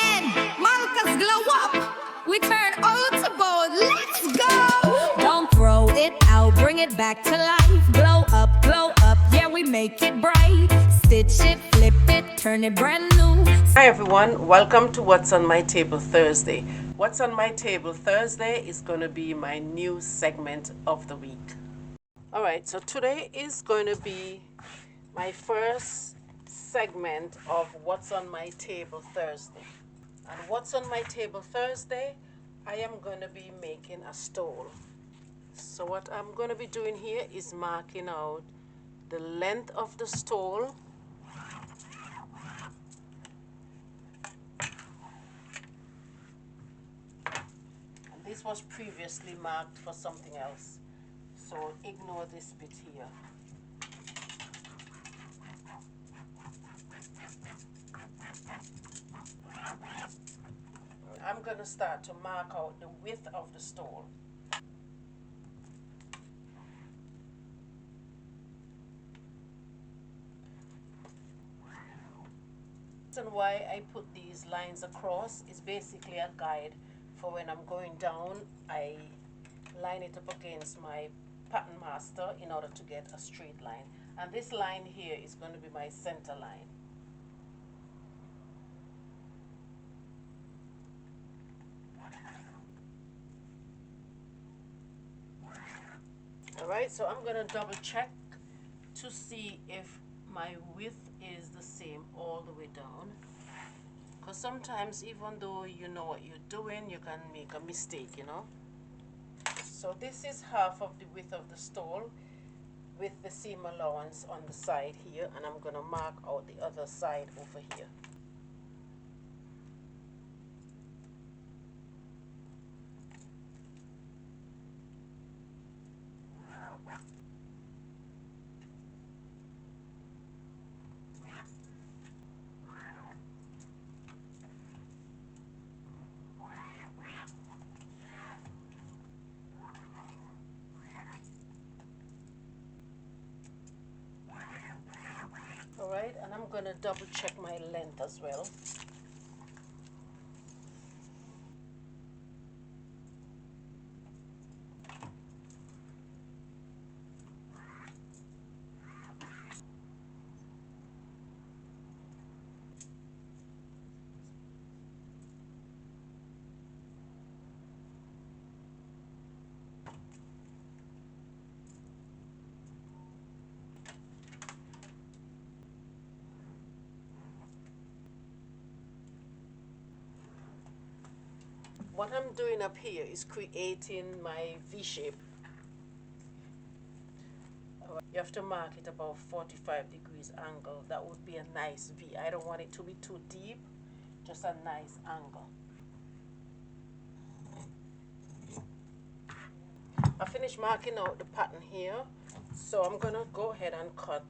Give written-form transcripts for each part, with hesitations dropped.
again. Malka's's Glow Up. We turn old to gold. Let's go. Don't throw it out, bring it back to life. Glow up, glow up. Yeah, we make it bright. Stitch it, flip it, turn it brand new. Hi everyone, welcome to What's on My Table Thursday. What's on My Table Thursday is going to be my new segment of the week. Alright, so today is going to be my first segment of What's on My Table Thursday. And What's on My Table Thursday, I am going to be making a stole. So what I'm going to be doing here is marking out the length of the stole. This was previously marked for something else, so ignore this bit here. I'm going to start to mark out the width of the stole. The reason why I put these lines across is basically a guide for when I'm going down. I line it up against my pattern master in order to get a straight line. And this line here is going to be my center line. Alright, so I'm going to double check to see if my width is the same all the way down, because sometimes even though you know what you're doing, you can make a mistake, you know. So this is half of the width of the stole with the seam allowance on the side here, and I'm going to mark out the other side over here. Alright, and I'm going to double check my length as well. What I'm doing up here is creating my V shape. You have to mark it about 45 degrees angle. That would be a nice V. I don't want it to be too deep, just a nice angle. I finished marking out the pattern here, so I'm going to go ahead and cut.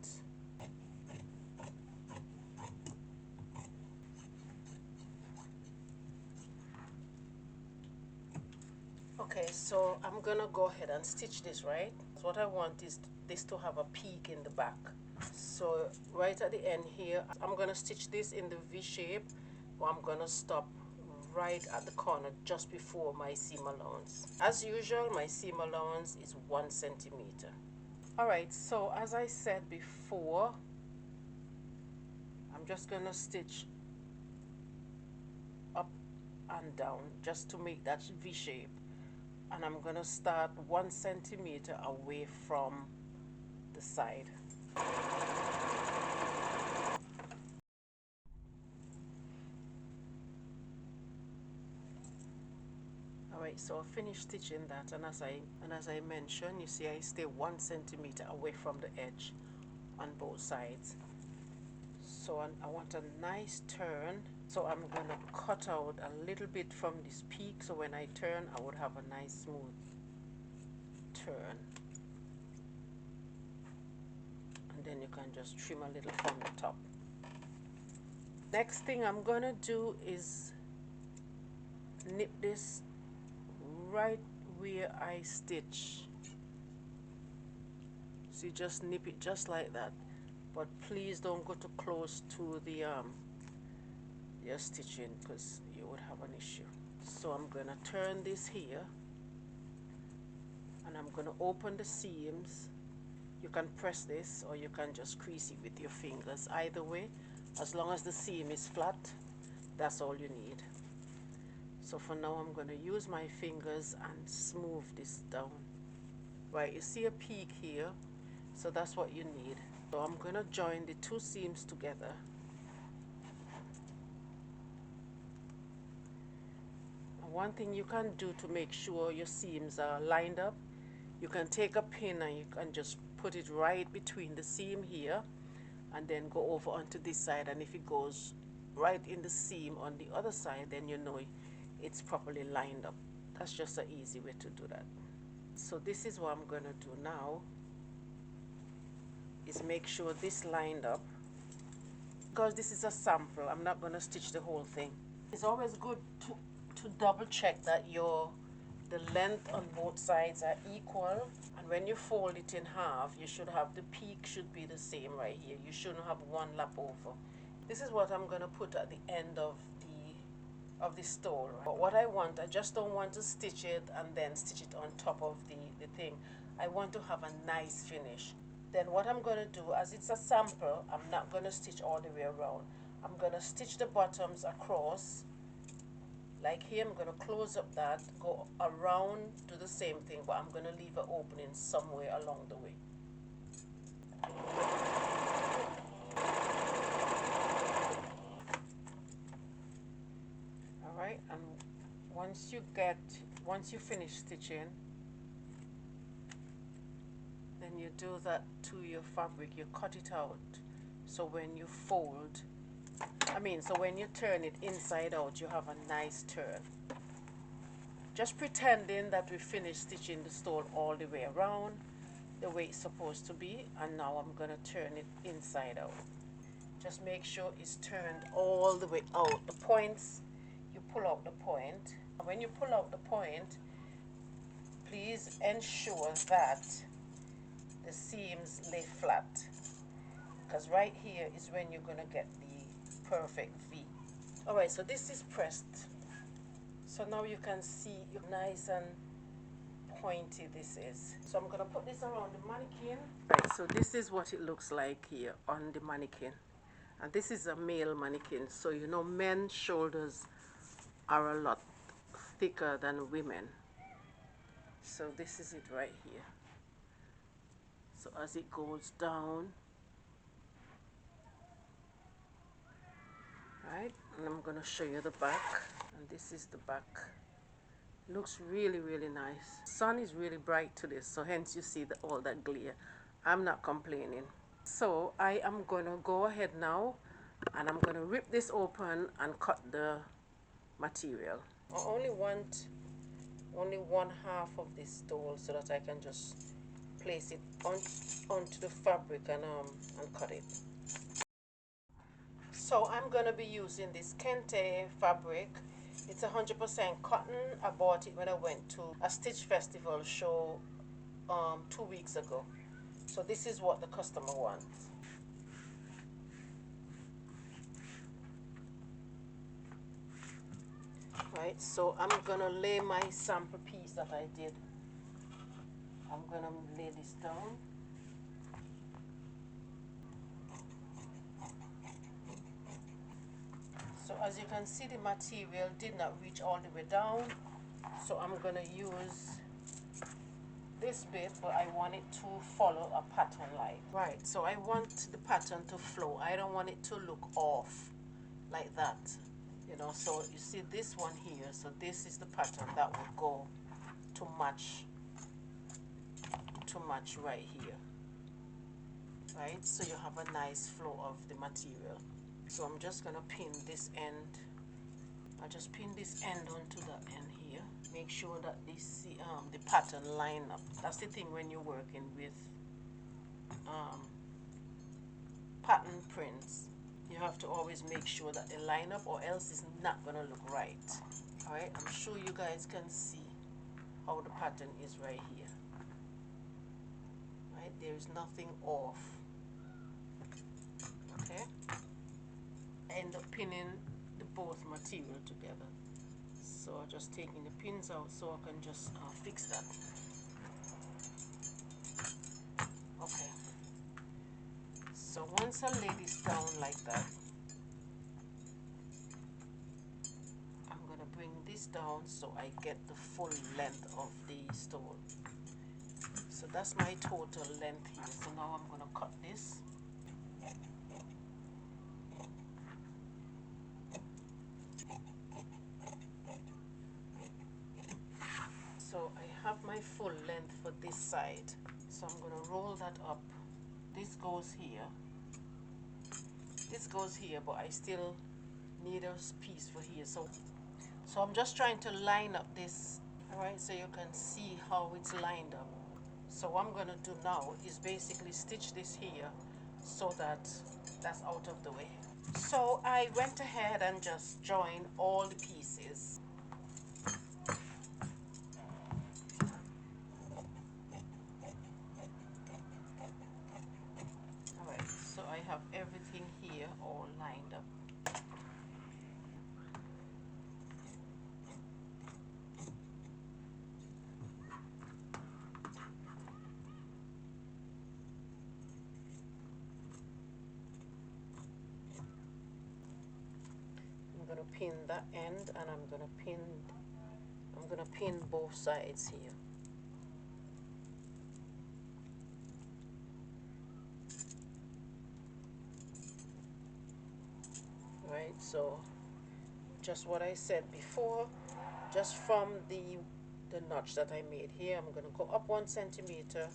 Okay, so I'm gonna go ahead and stitch this, right? What I want is this to have a peak in the back. So right at the end here, I'm gonna stitch this in the V shape, but I'm gonna stop right at the corner just before my seam allowance. As usual, my seam allowance is 1 centimeter. Alright, so as I said before, I'm just gonna stitch up and down just to make that V shape. And I'm going to start 1 centimeter away from the side. Alright, so I finished stitching that, and as I mentioned, you see I stay 1 centimeter away from the edge on both sides. So I want a nice turn, so I'm going to cut out a little bit from this peak, so when I turn I would have a nice smooth turn. And then you can just trim a little from the top. Next thing I'm going to do is nip this right where I stitch. So you just nip it just like that, but please don't go too close to the your stitching, because you would have an issue. So I'm going to turn this here, and I'm going to open the seams. You can press this or you can just crease it with your fingers. Either way, as long as the seam is flat, that's all you need. So for now, I'm going to use my fingers and smooth this down. Right, you see a peak here, so that's what you need. So I'm going to join the two seams together. And one thing you can do to make sure your seams are lined up, you can take a pin and you can just put it right between the seam here, and then go over onto this side, and if it goes right in the seam on the other side, then you know it's properly lined up. That's just an easy way to do that. So this is what I'm going to do now, is make sure this lined up. Because this is a sample, I'm not going to stitch the whole thing. It's always good to double check that the length on both sides are equal, and when you fold it in half, you should have the peak should be the same right here. You shouldn't have one lap over. This is what I'm going to put at the end of the stole. But what I want, I just don't want to stitch it and then stitch it on top of the thing. I want to have a nice finish. Then what I'm going to do, as it's a sample, I'm not going to stitch all the way around. I'm going to stitch the bottoms across. Like here, I'm going to close up that, go around, do the same thing, but I'm going to leave an opening somewhere along the way. Alright, and once you finish stitching, then you do that to your fabric, you cut it out. So when you fold, so when you turn it inside out, you have a nice turn. Just pretending that we finished stitching the stole all the way around, the way it's supposed to be, and now I'm going to turn it inside out. Just make sure it's turned all the way out. The points, you pull out the point. When you pull out the point, please ensure that the seams lay flat, because right here is when you're going to get the perfect V. Alright, so this is pressed. So now you can see how nice and pointy this is. So I'm going to put this around the mannequin. Right, so this is what it looks like here on the mannequin. And this is a male mannequin, so you know men's shoulders are a lot thicker than women. So this is it right here. So as it goes down, right, and I'm going to show you the back, and this is the back. Looks really, really nice. Sun is really bright today, so hence you see all that glare. I'm not complaining. So I am going to go ahead now, and I'm going to rip this open and cut the material. I only want only 1/2 of this stole so that I can just place it onto the fabric and cut it. So I'm going to be using this Kente fabric. It's 100% cotton. I bought it when I went to a Stitch Festival show 2 weeks ago. So this is what the customer wants. Right, so I'm going to lay my sample piece that I did. I'm going to lay this down. So as you can see, the material did not reach all the way down. So I'm going to use this bit, but I want it to follow a pattern line. Right, so I want the pattern to flow. I don't want it to look off like that. You know, so you see this one here, so this is the pattern that would go to match right here. Right, so you have a nice flow of the material. So I'm just gonna pin this end. I'll just pin this end onto the end here. Make sure that the pattern line up. That's the thing when you're working with pattern prints. You have to always make sure that they line up, or else it's not gonna look right. Alright, I'm sure you guys can see how the pattern is right here. Right, there is nothing off. Okay, I end up pinning the both material together. So I'm just taking the pins out so I can just fix that. Okay. So once I lay this down like that, I'm gonna bring this down so I get the full length of the stole. So that's my total length here. So now I'm gonna cut this. So I have my full length for this side. So I'm gonna roll that up. This goes here. This goes here, but I still need a piece for here. So I'm just trying to line up this. All right, so you can see how it's lined up. So what I'm gonna do now is basically stitch this here so that that's out of the way. So I went ahead and just joined all the pieces. All right, so I have everything here all lined up. I'm gonna pin that end, and I'm gonna pin both sides here. Right, so just what I said before, just from the notch that I made here, I'm gonna go up 1 centimeter,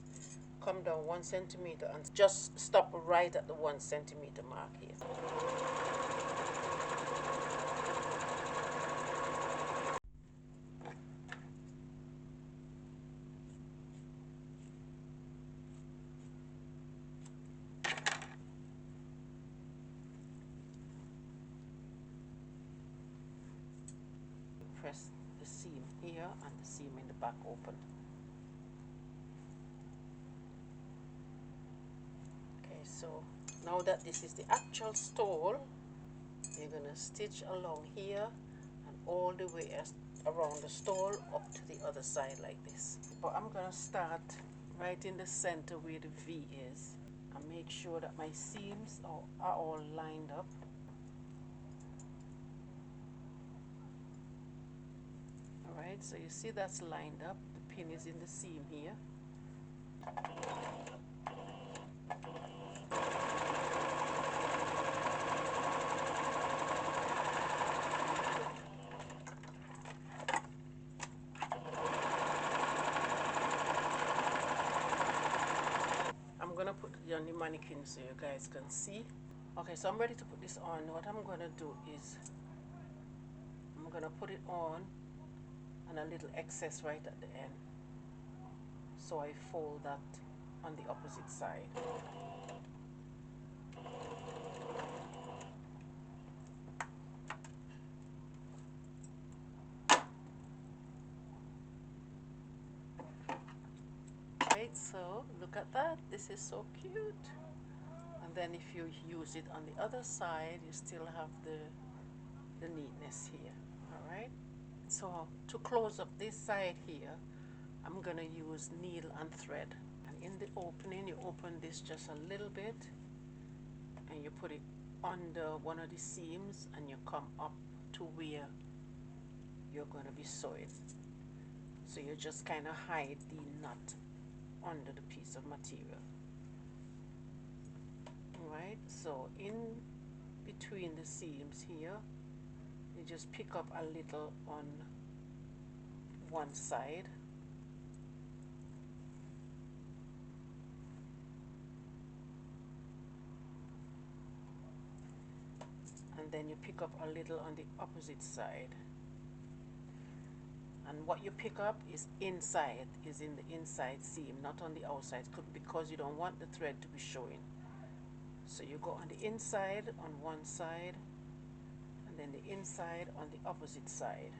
come down 1 centimeter, and just stop right at the 1 centimeter mark here. Press the seam here and the seam in the back open. Okay, so now that this is the actual stole, you're gonna stitch along here and all the way around the stole up to the other side like this. But I'm gonna start right in the center where the V is and make sure that my seams are all lined up. Alright, so you see that's lined up. The pin is in the seam here. I'm gonna put it on the mannequin so you guys can see. Okay, so I'm ready to put this on. What I'm gonna do is I'm gonna put it on and a little excess right at the end. So I fold that on the opposite side. Right, so look at that. This is so cute. And then if you use it on the other side, you still have the neatness here. All right. So to close up this side here, I'm gonna use needle and thread. And in the opening, you open this just a little bit and you put it under one of the seams and you come up to where you're gonna be sewing. So you just kind of hide the knot under the piece of material. Right, so in between the seams here, you just pick up a little on one side and then you pick up a little on the opposite side, and what you pick up is in the inside seam, not on the outside, because you don't want the thread to be showing. So you go on the inside on one side and then the inside on the opposite side.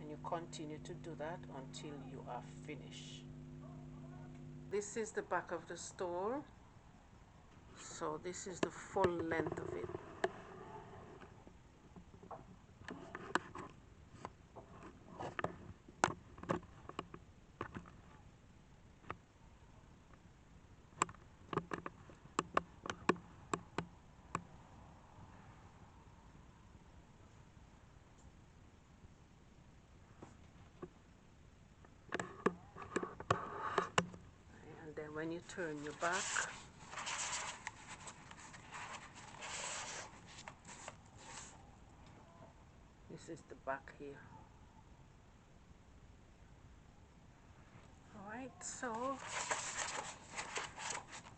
And you continue to do that until you are finished. This is the back of the store. So this is the full length of it. And then when you turn your back, this is the back here. Alright, so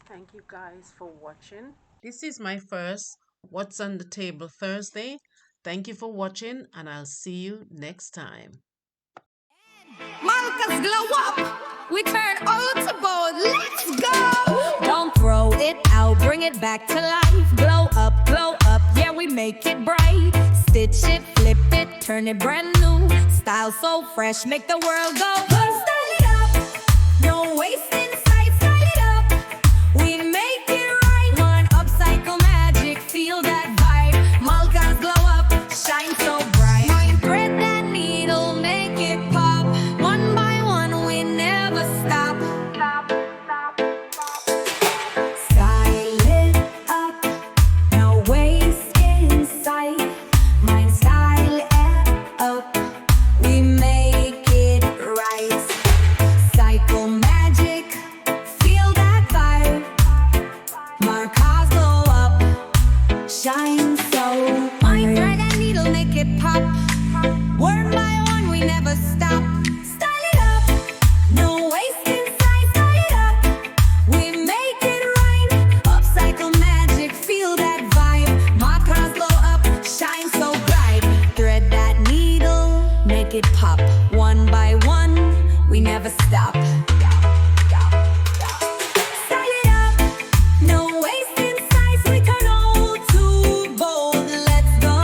thank you guys for watching. This is my first What's on the Table Thursday. Thank you for watching, and I'll see you next time. Malka's's Glow Up. We turn old to bold. Let's go. Don't throw it out. Bring it back to life. Glow up, glow up. Yeah, we make it bright. Stitch it, flip it, turn it brand new. Style so fresh, make the world go. Style it up. No wasting sight. Style it up. We make it right. One upcycle magic. Feel that vibe. Malka's's Glow Up. Shine so bright. Thread that needle, make it pop. One by one, we never stop. Style it up, no waste in sight. Mine style it up, we make it right. Cycle magic, feel that vibe. Markers glow up, shine so bright. Thread and needle, make it pop. One by one, we never stop. Style it up, no waste inside. Style it up, we make it right. Upcycle magic, feel that vibe. Markers glow up, shine so bright. Thread that needle, make it pop. One by one, we never stop. Style it up, no waste inside. We turn old to bold. Let's go.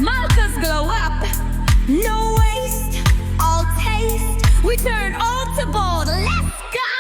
Malka's's Glow Up. No waste, all taste. We turn old to bold. Let's go.